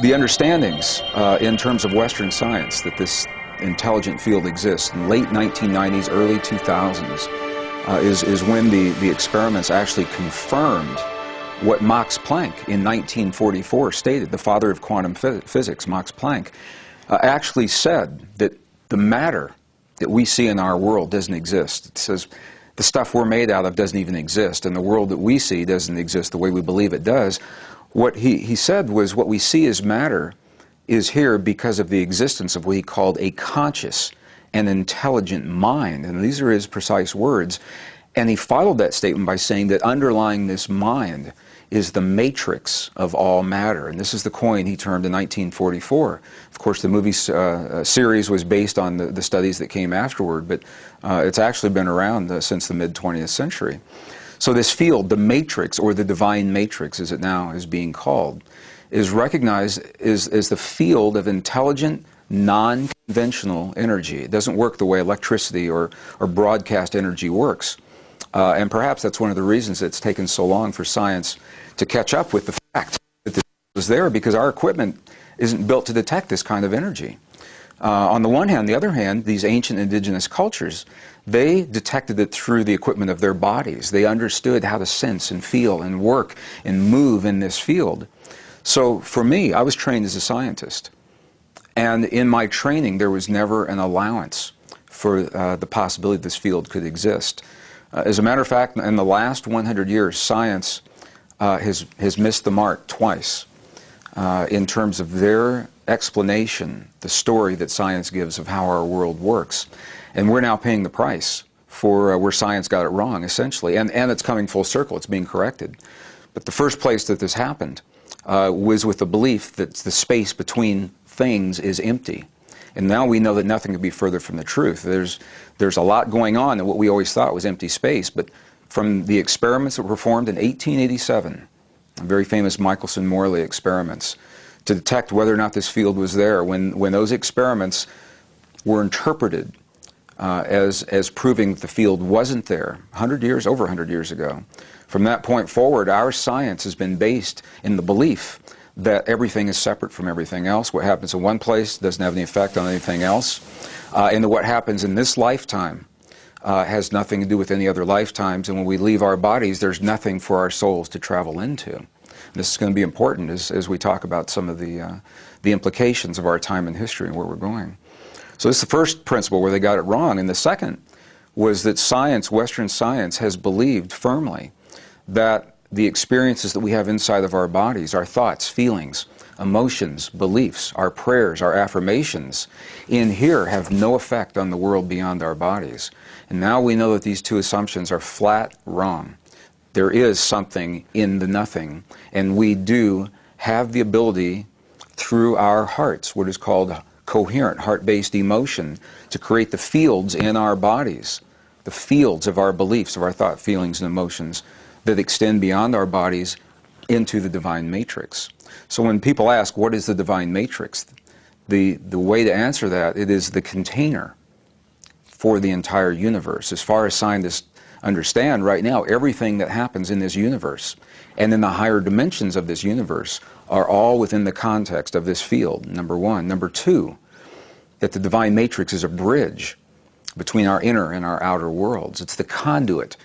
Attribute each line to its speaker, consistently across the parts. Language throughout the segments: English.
Speaker 1: The understandings in terms of Western science that this intelligent field exists in late 1990s, early 2000s is when the experiments actually confirmed what Max Planck in 1944 stated. The father of quantum physics, Max Planck, actually said that the matter that we see in our world doesn't exist. It says the stuff we're made out of doesn't even exist, and the world that we see doesn't exist the way we believe it does. What he said was what we see as matter is here because of the existence of what he called a conscious and intelligent mind. And these are his precise words. And he followed that statement by saying that underlying this mind is the matrix of all matter. And this is the coin he termed in 1944. Of course, the movie series was based on the studies that came afterward, but it's actually been around since the mid-20th century. So this field, the matrix, or the divine matrix as it now is being called, is recognized as the field of intelligent, non-conventional energy. It doesn't work the way electricity or broadcast energy works. And perhaps that's one of the reasons it's taken so long for science to catch up with the fact that this is there, because our equipment isn't built to detect this kind of energy. On the one hand, on the other hand, these ancient indigenous cultures, they detected it through the equipment of their bodies. They understood how to sense and feel and work and move in this field. So for me, I was trained as a scientist. And in my training, there was never an allowance for the possibility this field could exist. As a matter of fact, in the last 100 years, science has missed the mark twice in terms of their explanation, the story that science gives of how our world works. And we're now paying the price for where science got it wrong, essentially. And it's coming full circle. It's being corrected. But the first place that this happened was with the belief that the space between things is empty. And now we know that nothing could be further from the truth. There's a lot going on in what we always thought was empty space. But from the experiments that were performed in 1887, very famous Michelson-Morley experiments, to detect whether or not this field was there, when those experiments were interpreted as proving that the field wasn't there, over 100 years ago, from that point forward, our science has been based in the belief that everything is separate from everything else. What happens in one place doesn't have any effect on anything else. And that what happens in this lifetime has nothing to do with any other lifetimes. And when we leave our bodies, there's nothing for our souls to travel into. And this is going to be important as we talk about some of the implications of our time in history and where we're going. So this is the first principle where they got it wrong. And the second was that science, Western science, has believed firmly that the experiences that we have inside of our bodies, our thoughts, feelings, emotions, beliefs, our prayers, our affirmations, in here have no effect on the world beyond our bodies. And now we know that these two assumptions are flat wrong. There is something in the nothing, and we do have the ability through our hearts, what is called coherent heart-based emotion, to create the fields in our bodies, the fields of our beliefs, of our thought, feelings, and emotions that extend beyond our bodies into the divine matrix. So when people ask, what is the divine matrix? The way to answer that, it is the container for the entire universe. As far as scientists understand right now, everything that happens in this universe and in the higher dimensions of this universe are all within the context of this field, number one. Number two, that the divine matrix is a bridge between our inner and our outer worlds. It's the conduit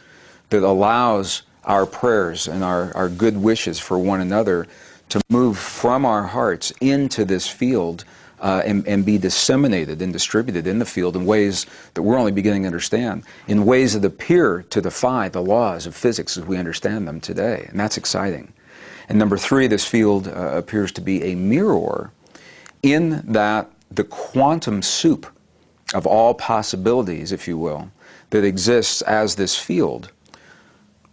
Speaker 1: that allows our prayers and our good wishes for one another to move from our hearts into this field and be disseminated and distributed in the field in ways that we're only beginning to understand, in ways that appear to defy the laws of physics as we understand them today. And that's exciting. And number three, this field appears to be a mirror in that the quantum soup of all possibilities, if you will, that exists as this field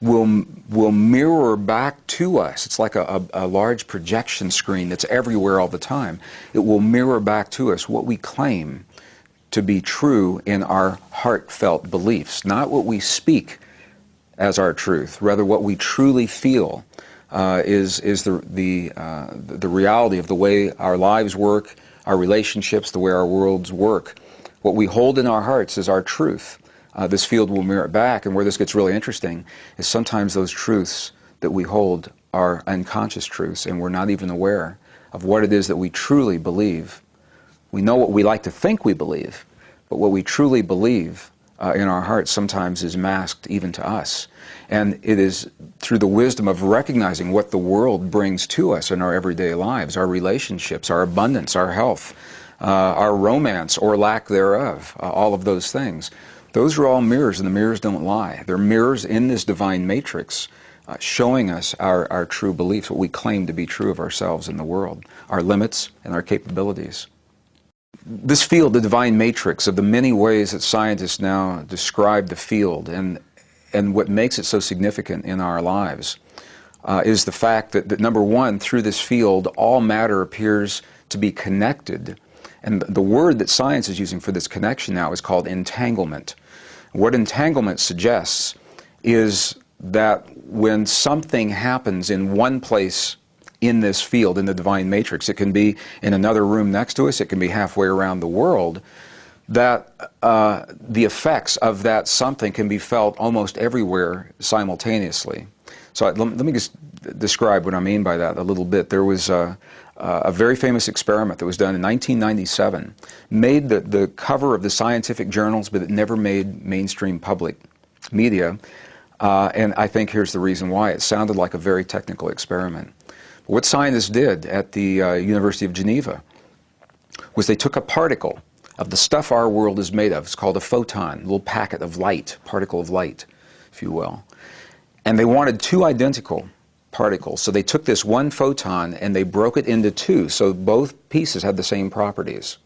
Speaker 1: will mirror back to us. It's like a large projection screen that's everywhere all the time. It will mirror back to us what we claim to be true in our heartfelt beliefs, not what we speak as our truth, rather what we truly feel is the reality of the way our lives work, our relationships, the way our worlds work. What we hold in our hearts is our truth. This field will mirror it back, and where this gets really interesting is sometimes those truths that we hold are unconscious truths, and we're not even aware of what it is that we truly believe. We know what we like to think we believe, but what we truly believe in our hearts sometimes is masked even to us. And it is through the wisdom of recognizing what the world brings to us in our everyday lives, our relationships, our abundance, our health, our romance or lack thereof, all of those things. Those are all mirrors, and the mirrors don't lie. They're mirrors in this divine matrix showing us our true beliefs, what we claim to be true of ourselves in the world, our limits and our capabilities. This field, the divine matrix, of the many ways that scientists now describe the field, and what makes it so significant in our lives, is the fact that number one, through this field, all matter appears to be connected. And the word that science is using for this connection now is called entanglement. What entanglement suggests is that when something happens in one place in this field, in the divine matrix, it can be in another room next to us, it can be halfway around the world, that the effects of that something can be felt almost everywhere simultaneously. So let me just describe what I mean by that a little bit. There was a very famous experiment that was done in 1997, made the cover of the scientific journals, but it never made mainstream public media. And I think here's the reason why. It sounded like a very technical experiment. What scientists did at the University of Geneva was they took a particle of the stuff our world is made of. It's called a photon, a little packet of light, particle of light, if you will. And they wanted two identical particles. So they took this one photon and they broke it into two, so both pieces had the same properties.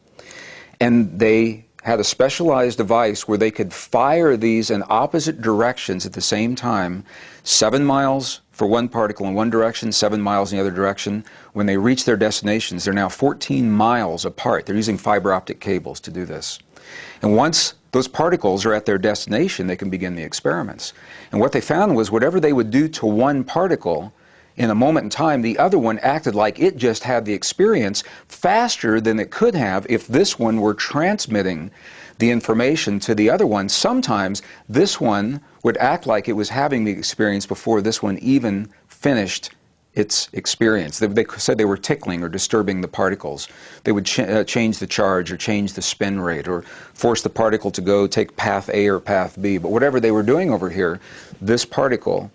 Speaker 1: And they had a specialized device where they could fire these in opposite directions at the same time, 7 miles for one particle in one direction, 7 miles in the other direction. When they reach their destinations, they're now 14 miles apart. They're using fiber optic cables to do this. And once those particles are at their destination, they can begin the experiments. And what they found was whatever they would do to one particle, in a moment in time, the other one acted like it just had the experience faster than it could have if this one were transmitting the information to the other one. Sometimes this one would act like it was having the experience before this one even finished its experience. They said they were tickling or disturbing the particles. They would change the charge or change the spin rate or force the particle to go take path A or path B. But whatever they were doing over here, this particle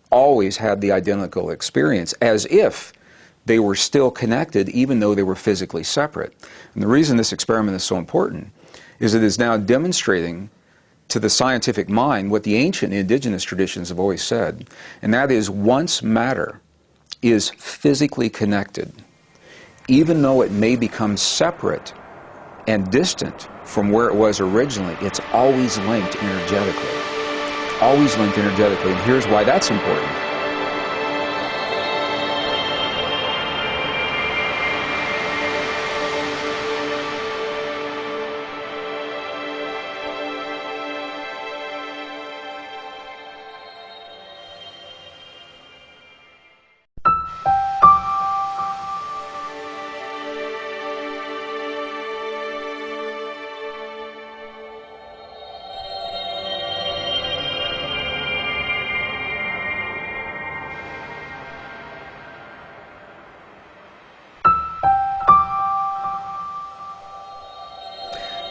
Speaker 1: always had the identical experience, as if they were still connected even though they were physically separate. And the reason this experiment is so important is it is now demonstrating to the scientific mind what the ancient indigenous traditions have always said, and that is once matter is physically connected, even though it may become separate and distant from where it was originally, it's always linked energetically. Always linked energetically, and here's why that's important.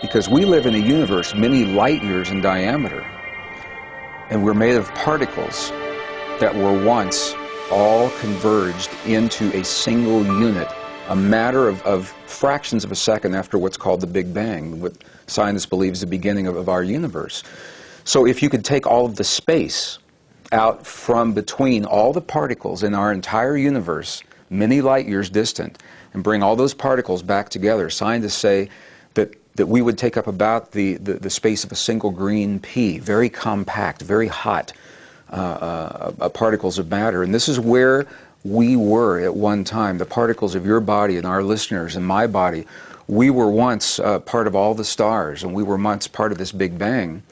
Speaker 1: Because we live in a universe many light years in diameter, and we're made of particles that were once all converged into a single unit, a matter of fractions of a second after what's called the Big Bang, what scientists believe is the beginning of our universe. So if you could take all of the space out from between all the particles in our entire universe, many light years distant, and bring all those particles back together, scientists say that we would take up about the space of a single green pea, very compact, very hot particles of matter. And this is where we were at one time, the particles of your body and our listeners and my body. We were once part of all the stars, and we were once part of this Big Bang.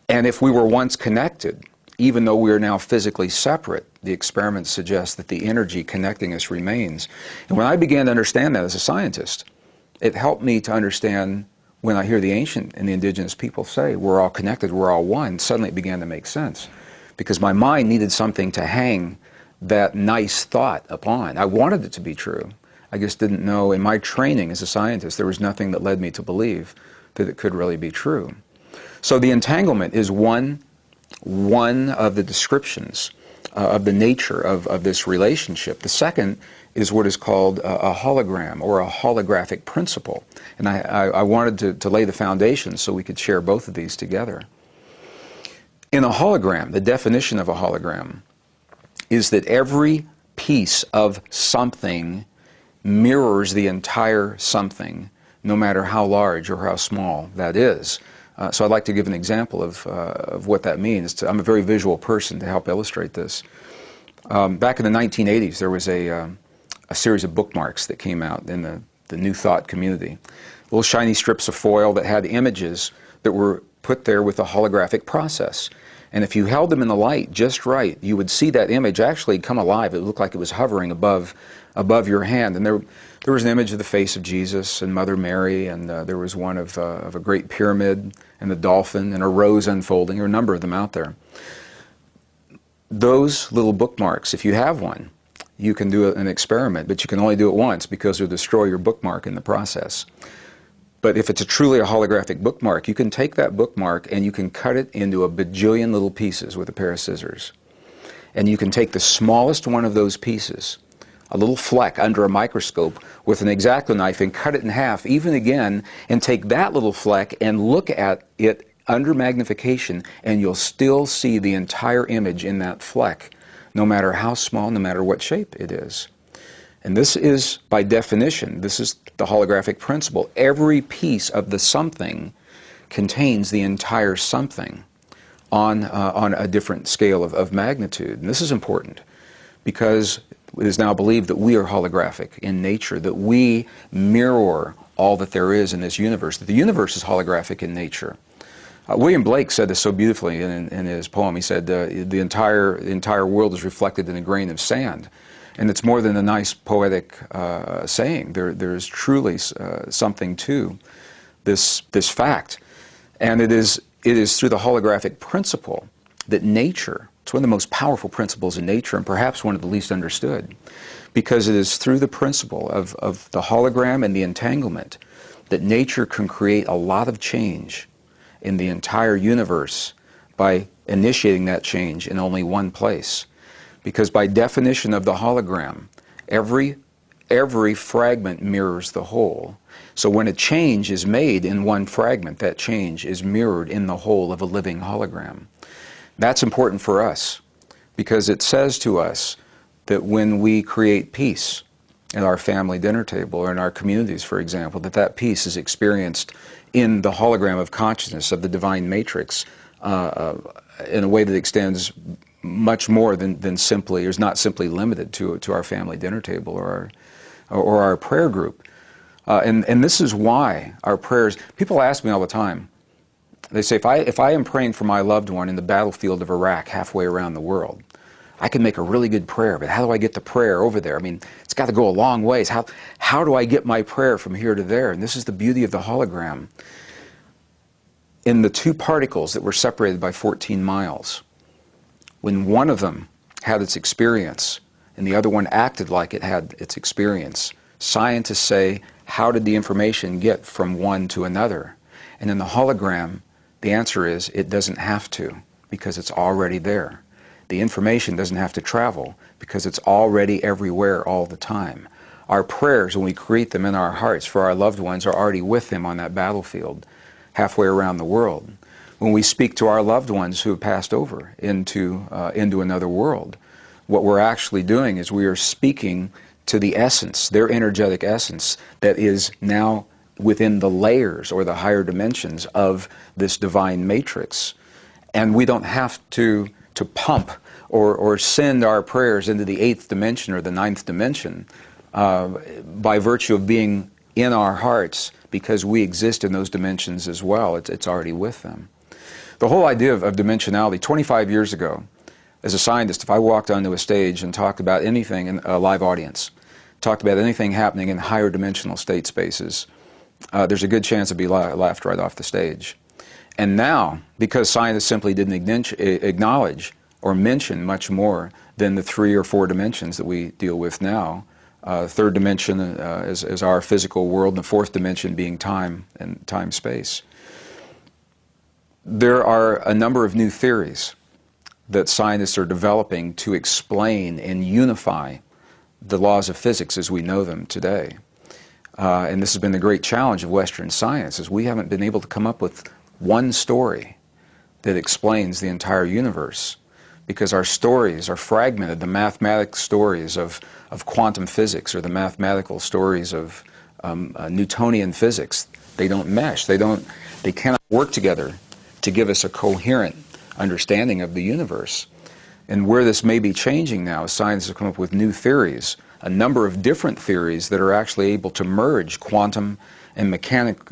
Speaker 1: And if we were once connected, even though we are now physically separate, the experiments suggest that the energy connecting us remains. And when I began to understand that as a scientist, it helped me to understand when I hear the ancient and the indigenous people say, we're all connected, we're all one, suddenly it began to make sense. Because my mind needed something to hang that nice thought upon. I wanted it to be true. I just didn't know, in my training as a scientist, there was nothing that led me to believe that it could really be true. So the entanglement is one of the descriptions of the nature of this relationship. The second is what is called a hologram, or a holographic principle. And I wanted to lay the foundation so we could share both of these together. In a hologram, the definition of a hologram is that every piece of something mirrors the entire something, no matter how large or how small that is. So I'd like to give an example of what that means. I'm a very visual person to help illustrate this. Back in the 1980s, there was a series of bookmarks that came out in the New Thought community. Little shiny strips of foil that had images that were put there with a holographic process. And if you held them in the light just right, you would see that image actually come alive. It looked like it was hovering above your hand. And there was an image of the face of Jesus and Mother Mary, and there was one of a great pyramid and the dolphin and a rose unfolding. There are a number of them out there. Those little bookmarks, if you have one, you can do an experiment, but you can only do it once because it'll destroy your bookmark in the process. But if it's truly a holographic bookmark, you can take that bookmark and you can cut it into a bajillion little pieces with a pair of scissors. And you can take the smallest one of those pieces, a little fleck under a microscope, with an X-Acto knife and cut it in half, even again, and take that little fleck and look at it under magnification, and you'll still see the entire image in that fleck, no matter how small, no matter what shape it is. And this is, by definition, this is the holographic principle. Every piece of the something contains the entire something on a different scale of magnitude. And this is important because it is now believed that we are holographic in nature, that we mirror all that there is in this universe, that the universe is holographic in nature. William Blake said this so beautifully in his poem. He said, the entire world is reflected in a grain of sand. And it's more than a nice poetic saying. There's truly something to this fact. And it is through the holographic principle that nature, it's one of the most powerful principles in nature, and perhaps one of the least understood, because it is through the principle of the hologram and the entanglement that nature can create a lot of change in the entire universe by initiating that change in only one place. Because by definition of the hologram, every fragment mirrors the whole. So when a change is made in one fragment, that change is mirrored in the whole of a living hologram. That's important for us because it says to us that when we create peace at our family dinner table or in our communities, for example, that peace is experienced in the hologram of consciousness of the divine matrix in a way that extends much more than simply, or is not simply limited to our family dinner table or our prayer group. And this is why our prayers, people ask me all the time, they say, if I am praying for my loved one in the battlefield of Iraq halfway around the world, I can make a really good prayer, but how do I get the prayer over there? I mean, it's got to go a long ways. How do I get my prayer from here to there? And this is the beauty of the hologram. In the two particles that were separated by 14 miles, when one of them had its experience and the other one acted like it had its experience, scientists say, how did the information get from one to another? And in the hologram, the answer is it doesn't have to, because it's already there. The information doesn't have to travel because it's already everywhere all the time. Our prayers, when we create them in our hearts for our loved ones, are already with them on that battlefield halfway around the world. When we speak to our loved ones who have passed over into another world, what we're actually doing is we are speaking to the essence, their energetic essence, that is now within the layers or the higher dimensions of this divine matrix. And we don't have to pump or send our prayers into the 8th dimension or the 9th dimension by virtue of being in our hearts, because we exist in those dimensions as well. It's already with them. The whole idea of dimensionality, 25 years ago, as a scientist, if I walked onto a stage and talked about anything in a live audience, talked about anything happening in higher dimensional state spaces, there's a good chance I'd be laughed right off the stage. And now, because scientists simply didn't acknowledge or mention much more than the 3 or 4 dimensions that we deal with now, third dimension as our physical world, and the fourth dimension being time and time-space. There are a number of new theories that scientists are developing to explain and unify the laws of physics as we know them today. And this has been the great challenge of Western science, is we haven't been able to come up with one story that explains the entire universe, because our stories are fragmented. The mathematical stories of quantum physics or the mathematical stories of Newtonian physics, they don't mesh. They cannot work together to give us a coherent understanding of the universe. And where this may be changing now, science has come up with new theories, a number of different theories that are actually able to merge quantum mechanics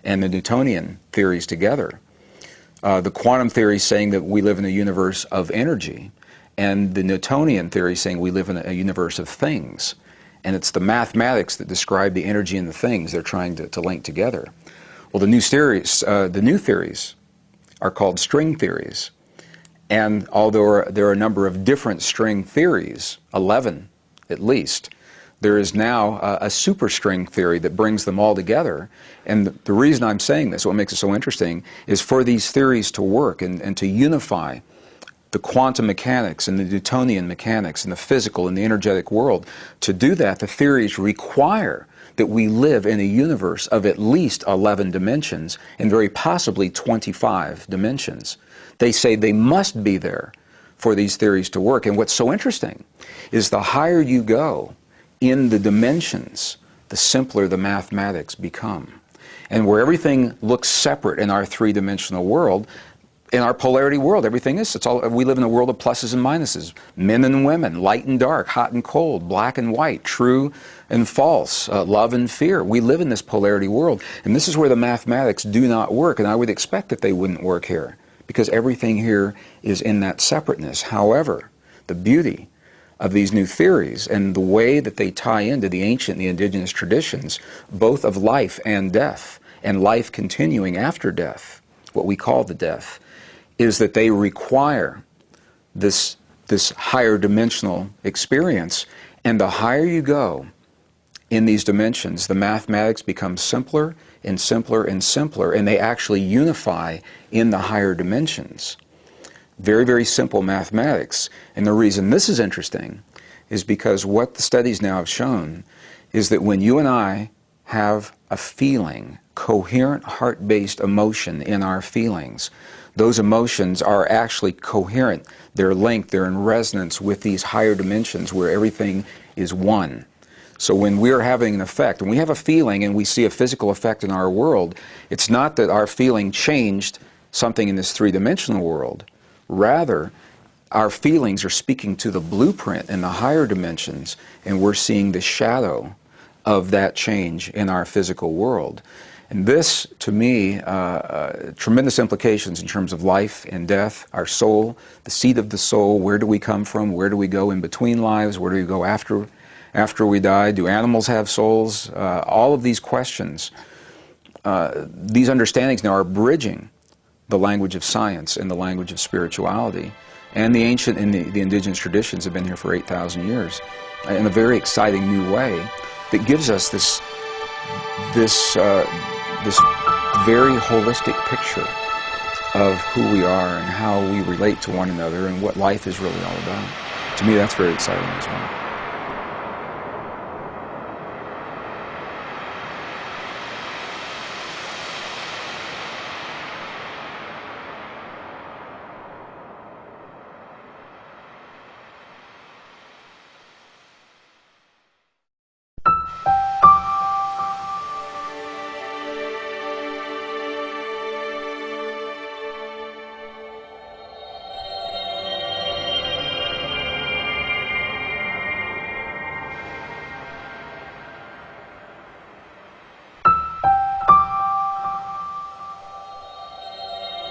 Speaker 1: and the Newtonian theories together. The quantum theory saying that we live in a universe of energy, and the Newtonian theory saying we live in a universe of things. And it's the mathematics that describe the energy and the things they're trying to link together. Well, the new theories are called string theories. And although there are a number of different string theories, 11 at least, there is now a superstring theory that brings them all together. And the reason I'm saying this, what makes it so interesting, is for these theories to work and to unify the quantum mechanics and the Newtonian mechanics and the physical and the energetic world. To do that, the theories require that we live in a universe of at least 11 dimensions and very possibly 25 dimensions. They say they must be there for these theories to work. And what's so interesting is the higher you go in the dimensions, the simpler the mathematics become. And where everything looks separate in our three-dimensional world, in our polarity world, everything is. We live in a world of pluses and minuses, men and women, light and dark, hot and cold, black and white, true and false, love and fear. We live in this polarity world, and this is where the mathematics do not work, and I would expect that they wouldn't work here, because everything here is in that separateness. However, the beauty of these new theories and the way that they tie into the ancient and the indigenous traditions, both of life and death, and life continuing after death, what we call the death, is that they require this higher dimensional experience. And the higher you go in these dimensions, the mathematics become simpler and simpler and simpler, and they actually unify in the higher dimensions. Very, very simple mathematics. And the reason this is interesting is because what the studies now have shown is that when you and I have a feeling, coherent heart-based emotion in our feelings, those emotions are actually coherent. They're linked, they're in resonance with these higher dimensions where everything is one. So when we're having an effect, and we have a feeling and we see a physical effect in our world, it's not that our feeling changed something in this three-dimensional world. Rather, our feelings are speaking to the blueprint in the higher dimensions, and we're seeing the shadow of that change in our physical world. And this, to me, tremendous implications in terms of life and death, our soul, the seat of the soul, where do we come from, where do we go in between lives, where do we go after we die, do animals have souls? All of these questions, these understandings now are bridging the language of science and the language of spirituality. And the ancient and the indigenous traditions have been here for 8,000 years in a very exciting new way that gives us this very holistic picture of who we are and how we relate to one another and what life is really all about. To me, that's very exciting as well.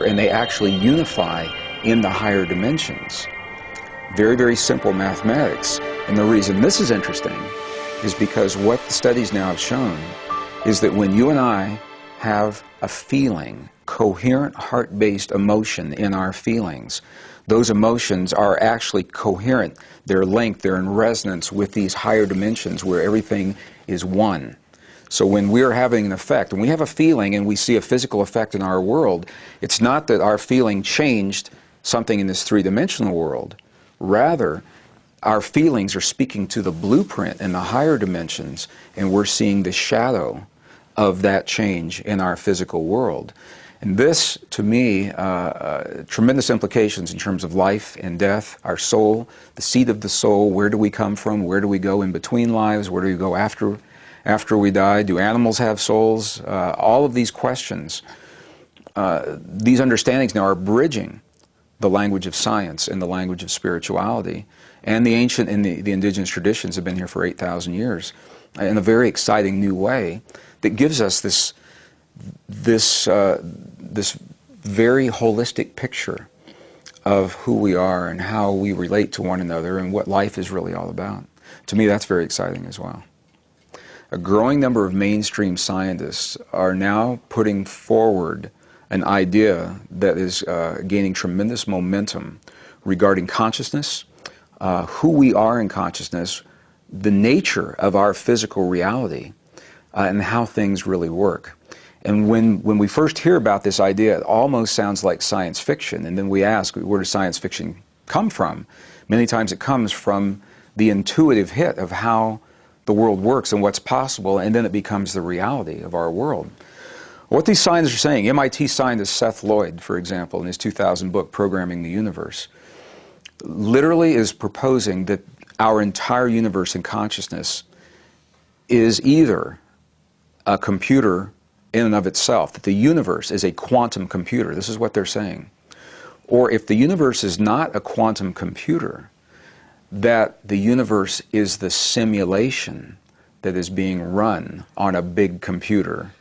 Speaker 1: And they actually unify in the higher dimensions. Very, very simple mathematics. And the reason this is interesting is because what the studies now have shown is that when you and I have a feeling, coherent heart-based emotion in our feelings, those emotions are actually coherent. They're linked, they're in resonance with these higher dimensions where everything is one. So when we're having an effect, when we have a feeling and we see a physical effect in our world, it's not that our feeling changed something in this three-dimensional world. Rather, our feelings are speaking to the blueprint in the higher dimensions, and we're seeing the shadow of that change in our physical world. And this, to me, tremendous implications in terms of life and death, our soul, the seat of the soul, where do we come from, where do we go in between lives, where do we go after we die, do animals have souls? All of these questions, these understandings now are bridging the language of science and the language of spirituality. And the ancient and the indigenous traditions have been here for 8,000 years in a very exciting new way that gives us this very holistic picture of who we are and how we relate to one another and what life is really all about. To me, that's very exciting as well. A growing number of mainstream scientists are now putting forward an idea that is gaining tremendous momentum regarding consciousness, who we are in consciousness, the nature of our physical reality, and how things really work. And when we first hear about this idea, it almost sounds like science fiction. And then we ask, where does science fiction come from? Many times it comes from the intuitive hit of how the world works and what's possible, and then it becomes the reality of our world. What these scientists are saying, MIT scientist Seth Lloyd, for example, in his 2000 book, Programming the Universe, literally is proposing that our entire universe and consciousness is either a computer in and of itself, that the universe is a quantum computer. This is what they're saying. Or if the universe is not a quantum computer, that the universe is the simulation that is being run on a big computer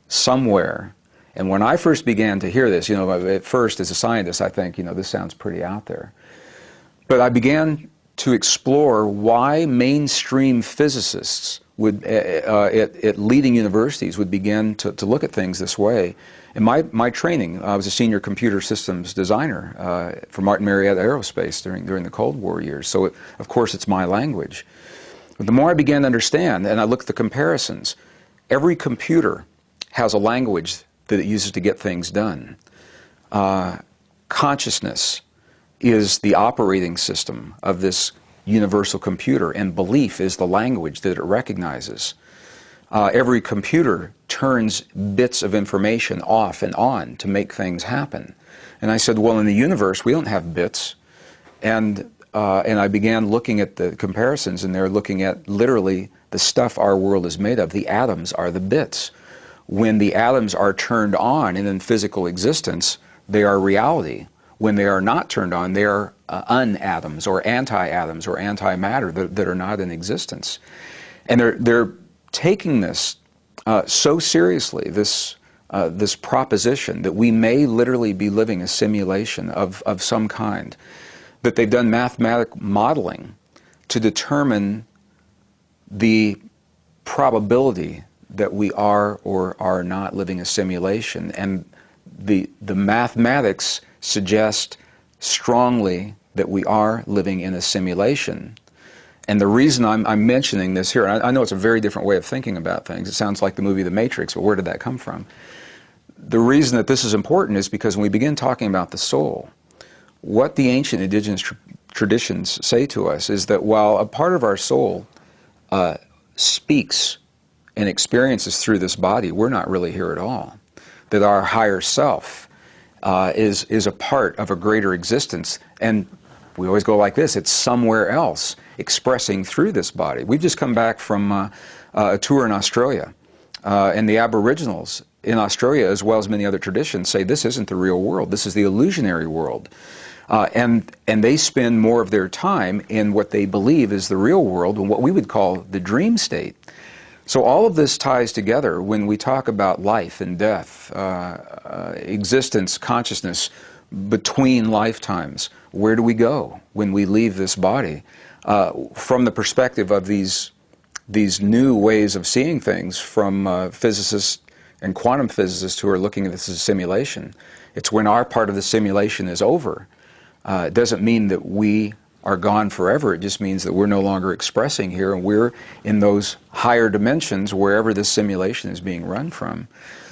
Speaker 1: somewhere. And when I first began to hear this, at first as a scientist, I think, this sounds pretty out there. But I began to explore why mainstream physicists would, at leading universities, would begin to look at things this way. In my training, I was a senior computer systems designer for Martin Marietta Aerospace during the Cold War years. So, of course, it's my language. But the more I began to understand, and I looked at the comparisons, every computer has a language that it uses to get things done. Consciousness is the operating system of this universal computer, and belief is the language that it recognizes. Every computer turns bits of information off and on to make things happen. And I said, well, in the universe, we don't have bits. And I began looking at the comparisons, and they're looking at literally the stuff our world is made of. The atoms are the bits. When the atoms are turned on and in physical existence, they are reality. When they are not turned on, they are unatoms or anti-atoms or antimatter that are not in existence. And they're taking this so seriously, this proposition that we may literally be living a simulation of some kind, that they've done mathematical modeling to determine the probability that we are or are not living a simulation. And the mathematics suggest strongly that we are living in a simulation. And the reason I'm mentioning this here, and I know it's a very different way of thinking about things. It sounds like the movie The Matrix, but where did that come from? The reason that this is important is because when we begin talking about the soul, what the ancient indigenous traditions say to us is that while a part of our soul speaks and experiences through this body, we're not really here at all. That our higher self is a part of a greater existence, and we always go like this, it's somewhere else expressing through this body. We've just come back from a tour in Australia, and the Aboriginals in Australia, as well as many other traditions, say this isn't the real world, this is the illusionary world. And they spend more of their time in what they believe is the real world, and what we would call the dream state. So all of this ties together when we talk about life and death, existence, consciousness between lifetimes. Where do we go when we leave this body? From the perspective of these new ways of seeing things from physicists and quantum physicists who are looking at this as a simulation. It's when our part of the simulation is over It doesn't mean that we are gone forever. It just means that we're no longer expressing here, and we're in those higher dimensions wherever this simulation is being run from.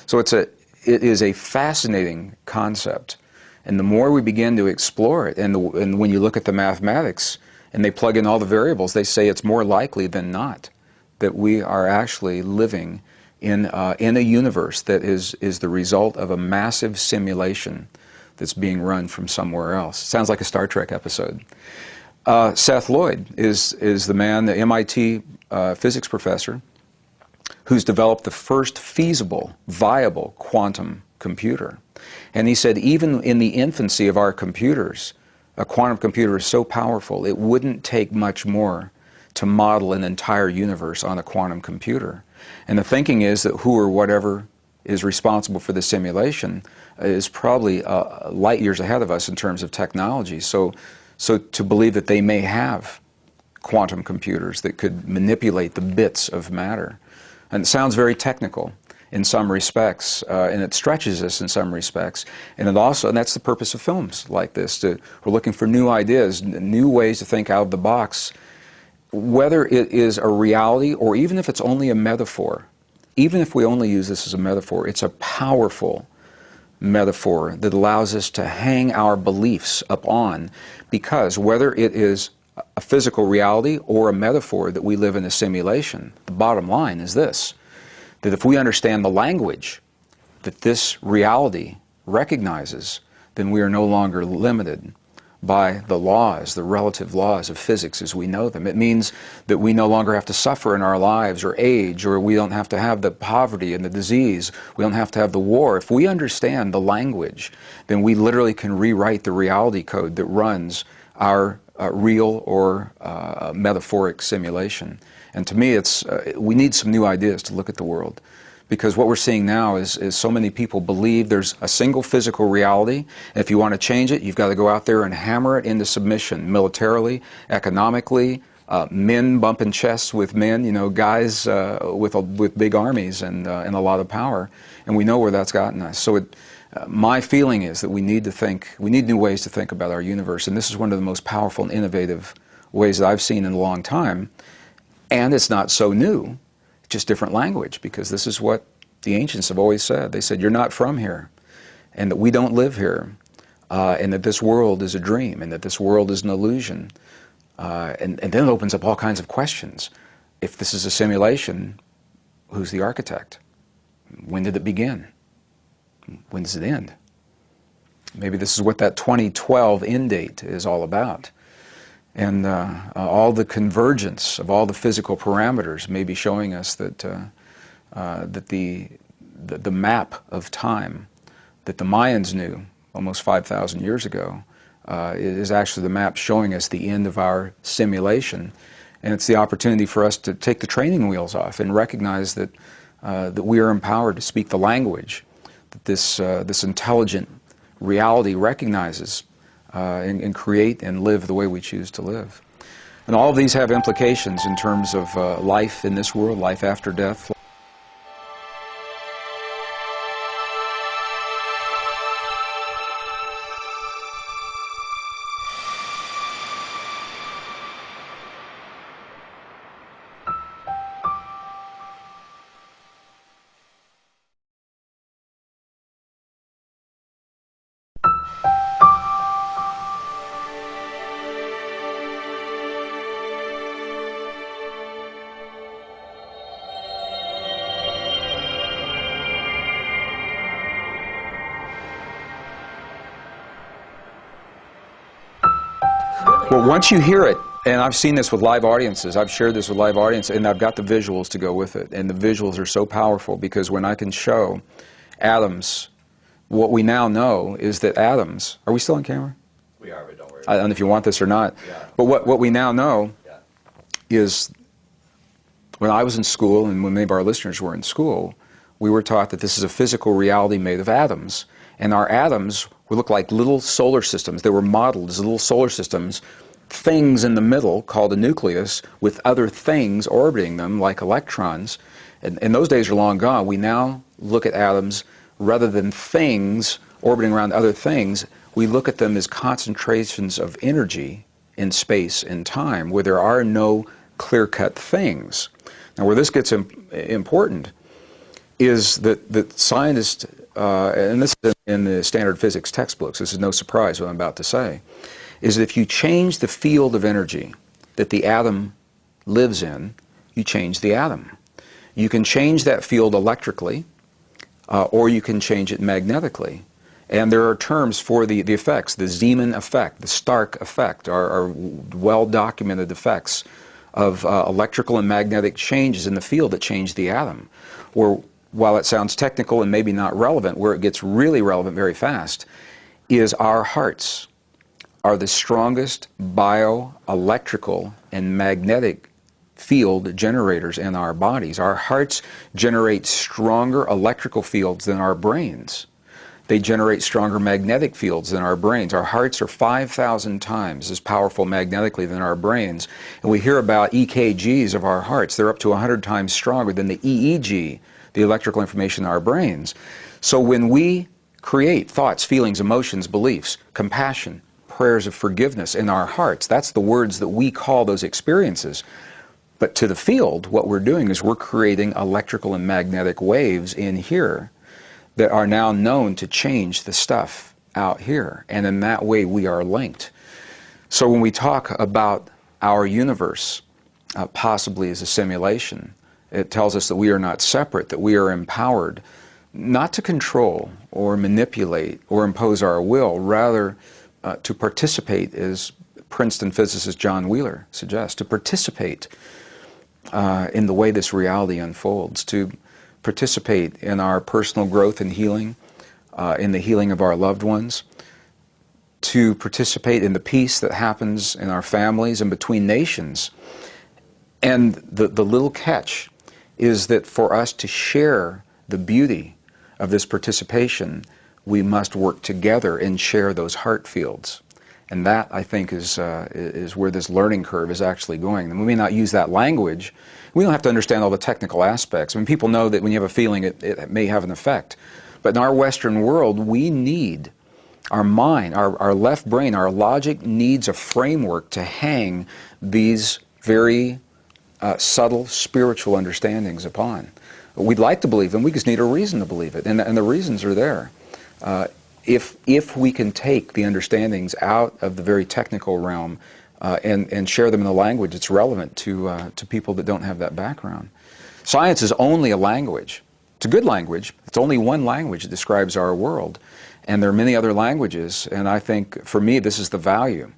Speaker 1: So it is a fascinating concept. And the more we begin to explore it, and when you look at the mathematics and they plug in all the variables, they say it's more likely than not that we are actually living in a universe that is the result of a massive simulation that's being run from somewhere else. Sounds like a Star Trek episode. Seth Lloyd is the man, the MIT physics professor, who's developed the first feasible, viable quantum computer. And he said even in the infancy of our computers, a quantum computer is so powerful it wouldn't take much more to model an entire universe on a quantum computer. And the thinking is that who or whatever is responsible for the simulation is probably light years ahead of us in terms of technology. So to believe that they may have quantum computers that could manipulate the bits of matter. And it sounds very technical in some respects, and it stretches us in some respects. And that's the purpose of films like this. We're looking for new ideas, new ways to think out of the box, whether it is a reality or even if it's only a metaphor. Even if we only use this as a metaphor, it's a powerful metaphor that allows us to hang our beliefs upon, because whether it is a physical reality or a metaphor that we live in a simulation, the bottom line is this, that if we understand the language that this reality recognizes, then we are no longer limited by the laws, the relative laws of physics as we know them. It means that we no longer have to suffer in our lives or age, or we don't have to have the poverty and the disease. We don't have to have the war. If we understand the language, then we literally can rewrite the reality code that runs our real or metaphoric simulation. And to me, we need some new ideas to look at the world. Because what we're seeing now is so many people believe there's a single physical reality. And if you want to change it, you've got to go out there and hammer it into submission, militarily, economically, men bumping chests with men, you know, guys with big armies and a lot of power. And we know where that's gotten us. So my feeling is that we need new ways to think about our universe. And this is one of the most powerful and innovative ways that I've seen in a long time. And it's not so new. Just different language, because this is what the ancients have always said. They said, you're not from here, and that we don't live here, and that this world is a dream, and that this world is an illusion. And then it opens up all kinds of questions. If this is a simulation, who's the architect? When did it begin? When does it end? Maybe this is what that 2012 end date is all about. And all the convergence of all the physical parameters may be showing us that the map of time that the Mayans knew almost 5,000 years ago is actually the map showing us the end of our simulation. And it's the opportunity for us to take the training wheels off and recognize that we are empowered to speak the language that this intelligent reality recognizes. And create and live the way we choose to live. And all of these have implications in terms of life in this world, life after death. Well, once you hear it, and I've seen this with live audiences, I've shared this with live audiences, and I've got the visuals to go with it. And the visuals are so powerful because when I can show atoms, what we now know is that atoms, are we still on camera?
Speaker 2: We are, but don't worry.
Speaker 1: I don't know if you want this or not.
Speaker 2: Yeah.
Speaker 1: But what we now know is when I was in school and when many of our listeners were in school, we were taught that this is a physical reality made of atoms. And our atoms would look like little solar systems. They were modeled as little solar systems, things in the middle called a nucleus with other things orbiting them like electrons. And those days are long gone. We now look at atoms rather than things orbiting around other things. we look at them as concentrations of energy in space and time, where there are no clear-cut things. Now, where this gets important is that scientists, and this is in the standard physics textbooks, this is no surprise what I'm about to say, is that if you change the field of energy that the atom lives in, you change the atom. You can change that field electrically, or you can change it magnetically. And there are terms for the effects. The Zeeman effect, the Stark effect are well-documented effects of electrical and magnetic changes in the field that change the atom. Or, while it sounds technical and maybe not relevant, where it gets really relevant very fast, is our hearts are the strongest bioelectrical and magnetic field generators in our bodies. Our hearts generate stronger electrical fields than our brains. They generate stronger magnetic fields than our brains. Our hearts are 5,000 times as powerful magnetically than our brains. And we hear about EKGs of our hearts. They're up to 100 times stronger than the EEG, the electrical information in our brains. So when we create thoughts, feelings, emotions, beliefs, compassion, prayers of forgiveness in our hearts, that's the words that we call those experiences. But to the field, what we're doing is we're creating electrical and magnetic waves in here that are now known to change the stuff out here. And in that way, we are linked. So when we talk about our universe, possibly as a simulation, it tells us that we are not separate, that we are empowered not to control or manipulate or impose our will, rather to participate, as Princeton physicist John Wheeler suggests, to participate in the way this reality unfolds, to participate in our personal growth and healing, in the healing of our loved ones, to participate in the peace that happens in our families and between nations. And the little catch is that for us to share the beauty of this participation, we must work together and share those heart fields. And that, I think, is where this learning curve is actually going. And we may not use that language. We don't have to understand all the technical aspects. I mean, people know that when you have a feeling, it may have an effect. But in our Western world, we need our mind, our left brain, our logic needs a framework to hang these very subtle spiritual understandings upon. We'd like to believe them, we just need a reason to believe it. And the reasons are there. If we can take the understandings out of the very technical realm and share them in a language that's relevant to people that don't have that background. Science is only a language. It's a good language. It's only one language that describes our world. And there are many other languages, and I think, for me, this is the value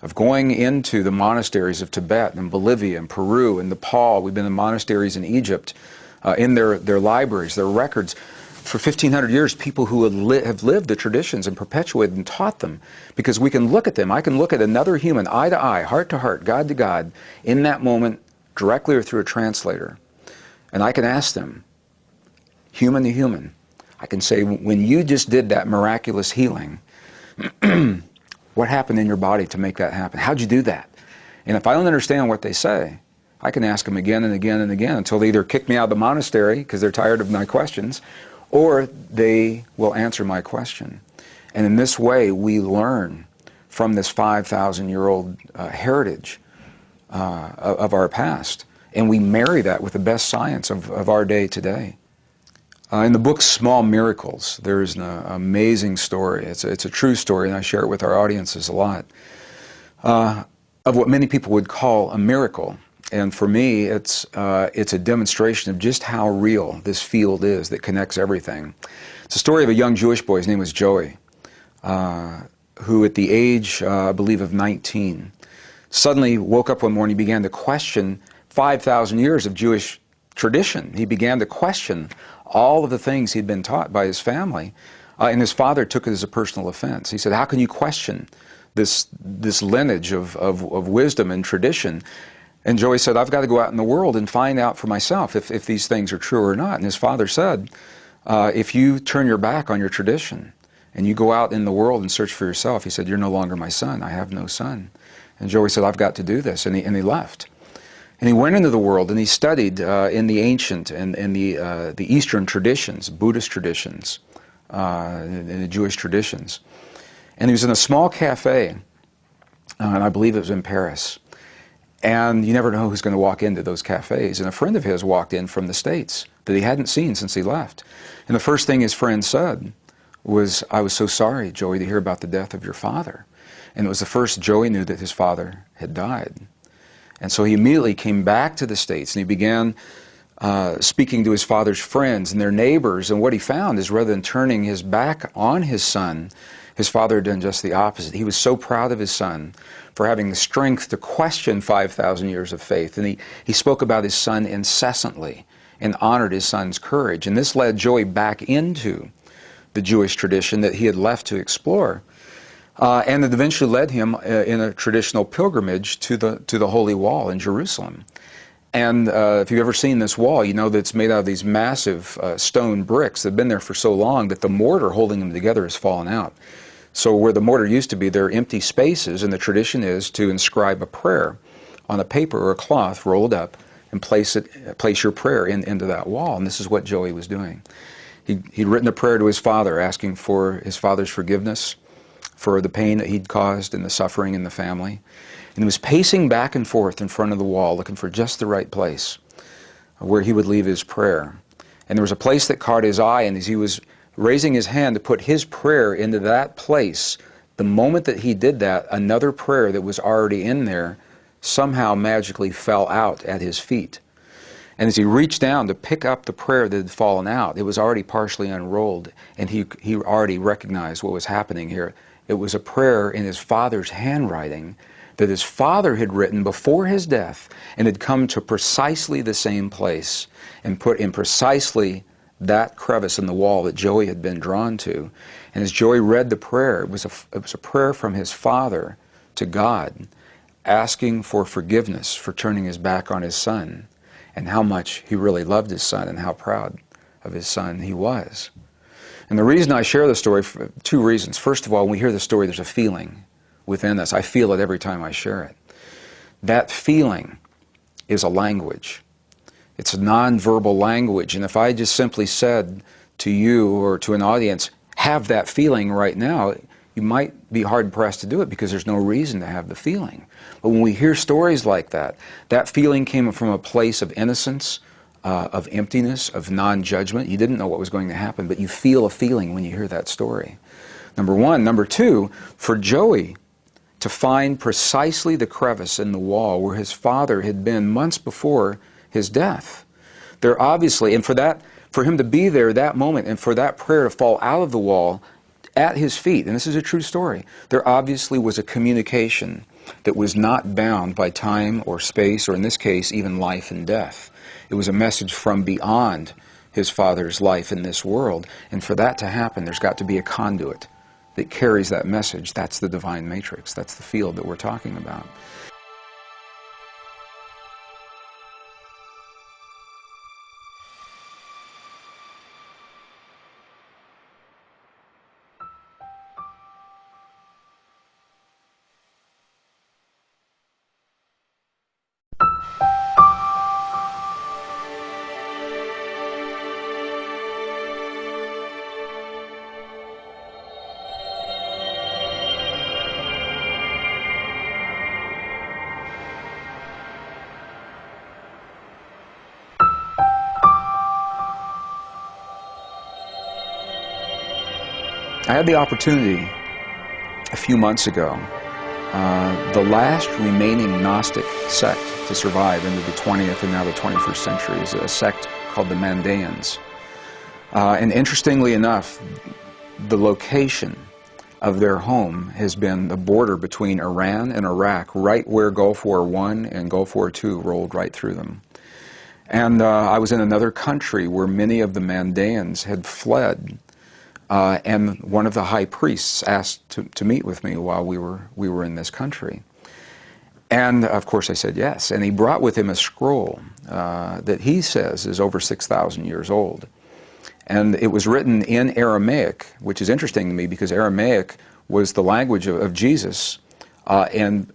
Speaker 1: of going into the monasteries of Tibet and Bolivia and Peru and Nepal. We've been in monasteries in Egypt, in their libraries, their records. For 1,500 years, people who have lived the traditions and perpetuated and taught them, because we can look at them. I can look at another human, eye to eye, heart to heart, God to God, in that moment, directly or through a translator. And I can ask them, human to human, I can say, when you just did that miraculous healing, what happened in your body to make that happen? How'd you do that? And if I don't understand what they say, I can ask them again and again and again until they either kick me out of the monastery because they're tired of my questions, or they will answer my question. And in this way, we learn from this 5,000-year-old heritage of our past, and we marry that with the best science of our day today. In the book Small Miracles, there is an amazing story. It's a true story, and I share it with our audiences a lot, of what many people would call a miracle. And for me, it's a demonstration of just how real this field is that connects everything. It's a story of a young Jewish boy. His name was Joey, who at the age, I believe, of 19, suddenly woke up one morning and began to question 5,000 years of Jewish tradition. He began to question all of the things he'd been taught by his family, and his father took it as a personal offense. He said, how can you question this lineage of wisdom and tradition? And Joey said, I've got to go out in the world and find out for myself if these things are true or not. And his father said, if you turn your back on your tradition and you go out in the world and search for yourself, he said, you're no longer my son. I have no son. And Joey said, I've got to do this. And he left. And he went into the world and he studied in the ancient and the Eastern traditions, Buddhist traditions, and the Jewish traditions. And he was in a small cafe, and I believe it was in Paris. And you never know who's going to walk into those cafes. And a friend of his walked in from the States that he hadn't seen since he left. And the first thing his friend said was, "I was so sorry, Joey, to hear about the death of your father." And it was the first Joey knew that his father had died. And so he immediately came back to the States, and he began speaking to his father's friends and their neighbors. And what he found is, rather than turning his back on his son, his father had done just the opposite. He was so proud of his son for having the strength to question 5,000 years of faith. And he spoke about his son incessantly and honored his son's courage. And this led Joey back into the Jewish tradition that he had left to explore. And it eventually led him in a traditional pilgrimage to the Holy Wall in Jerusalem. And if you've ever seen this wall, you know that it's made out of these massive stone bricks that have been there for so long that the mortar holding them together has fallen out. So where the mortar used to be, there are empty spaces, and the tradition is to inscribe a prayer on a paper or a cloth rolled up and place your prayer into that wall. And this is what Joey was doing. He'd written a prayer to his father, asking for his father's forgiveness for the pain that he'd caused and the suffering in the family. And he was pacing back and forth in front of the wall, looking for just the right place where he would leave his prayer. And there was a place that caught his eye, and as he was raising his hand to put his prayer into that place, the moment that he did that, another prayer that was already in there somehow magically fell out at his feet. And as he reached down to pick up the prayer that had fallen out, it was already partially unrolled, and he already recognized what was happening here. It was a prayer in his father's handwriting that his father had written before his death, and had come to precisely the same place and put in precisely that crevice in the wall that Joey had been drawn to. And as Joey read the prayer, it was a prayer from his father to God, asking for forgiveness for turning his back on his son, and how much he really loved his son and how proud of his son he was. And the reason I share the story, for two reasons. First of all, when we hear the story, there's a feeling within us. I feel it every time I share it. That feeling is a language. It's a nonverbal language. And if I just simply said to you or to an audience, have that feeling right now, you might be hard-pressed to do it because there's no reason to have the feeling. But when we hear stories like that, that feeling came from a place of innocence, of emptiness, of non-judgment. You didn't know what was going to happen, but you feel a feeling when you hear that story. Number one. Number two, for Joey to find precisely the crevice in the wall where his father had been months before his death. There obviously, and for him to be there that moment and for that prayer to fall out of the wall at his feet, and this is a true story, there obviously was a communication that was not bound by time or space, or in this case, even life and death. It was a message from beyond his father's life in this world, and for that to happen, there's got to be a conduit that carries that message. That's the divine matrix. That's the field that we're talking about. I had the opportunity a few months ago, the last remaining Gnostic sect to survive into the 20th and now the 21st century is a sect called the Mandaeans. And interestingly enough, the location of their home has been the border between Iran and Iraq, right where Gulf War I and Gulf War II rolled right through them. And I was in another country where many of the Mandaeans had fled. And one of the high priests asked to meet with me while we were in this country. And of course I said yes. And he brought with him a scroll that he says is over 6,000 years old. And it was written in Aramaic, which is interesting to me because Aramaic was the language of Jesus, and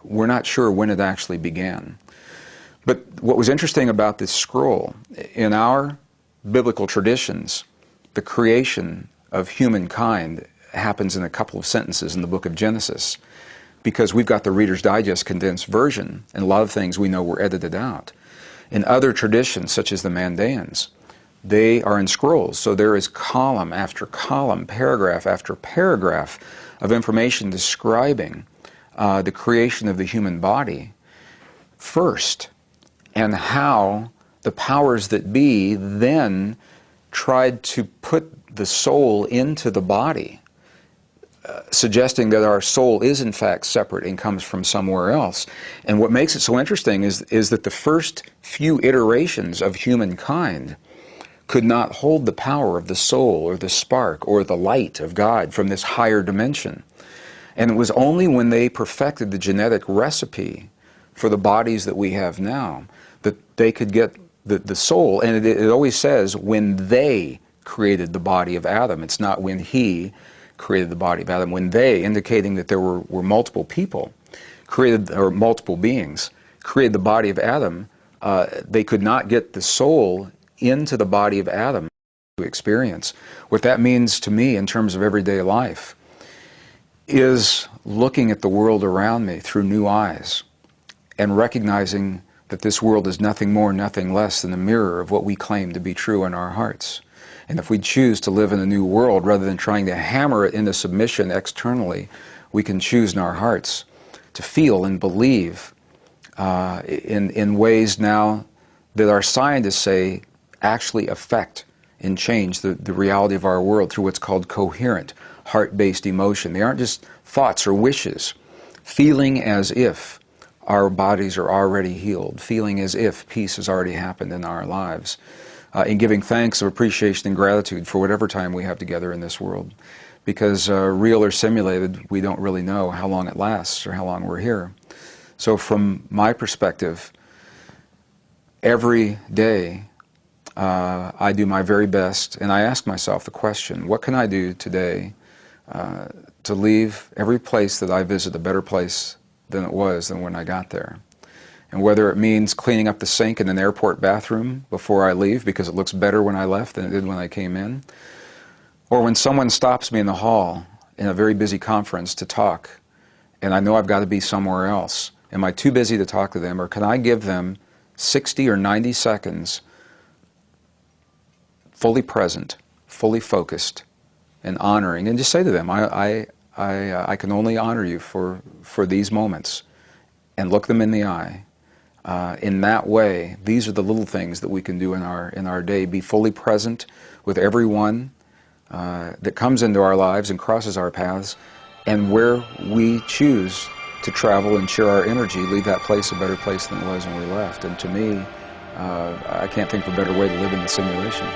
Speaker 1: we're not sure when it actually began. But what was interesting about this scroll, in our biblical traditions, the creation of humankind happens in a couple of sentences in the book of Genesis, because we've got the Reader's Digest condensed version, and a lot of things we know were edited out. In other traditions, such as the Mandaeans, they are in scrolls, so there is column after column, paragraph after paragraph of information describing the creation of the human body first, and how the powers that be then tried to put the soul into the body, suggesting that our soul is in fact separate and comes from somewhere else. And what makes it so interesting is that the first few iterations of humankind could not hold the power of the soul or the spark or the light of God from this higher dimension. And it was only when they perfected the genetic recipe for the bodies that we have now that they could get the soul. And it always says when they created the body of Adam. It's not when he created the body of Adam. When they, indicating that there were multiple people, created, or multiple beings, created the body of Adam, they could not get the soul into the body of Adam to experience. What that means to me in terms of everyday life is looking at the world around me through new eyes and recognizing that this world is nothing more, nothing less than a mirror of what we claim to be true in our hearts. And if we choose to live in a new world rather than trying to hammer it into submission externally, we can choose in our hearts to feel and believe in ways now that our scientists say actually affect and change the reality of our world through what's called coherent, heart-based emotion. They aren't just thoughts or wishes. Feeling as if our bodies are already healed, feeling as if peace has already happened in our lives, and giving thanks of appreciation and gratitude for whatever time we have together in this world. Because real or simulated, we don't really know how long it lasts or how long we're here. So from my perspective, every day I do my very best, and I ask myself the question, what can I do today to leave every place that I visit a better place than it was than when I got there? And whether it means cleaning up the sink in an airport bathroom before I leave because it looks better when I left than it did when I came in, or when someone stops me in the hall in a very busy conference to talk, and I know I've got to be somewhere else. Am I too busy to talk to them, or can I give them 60 or 90 seconds fully present, fully focused, and honoring, and just say to them, I can only honor you for these moments, and look them in the eye. In that way, these are the little things that we can do in our day. Be fully present with everyone that comes into our lives and crosses our paths, and where we choose to travel and share our energy, leave that place a better place than it was when we left. And to me, I can't think of a better way to live in the simulation.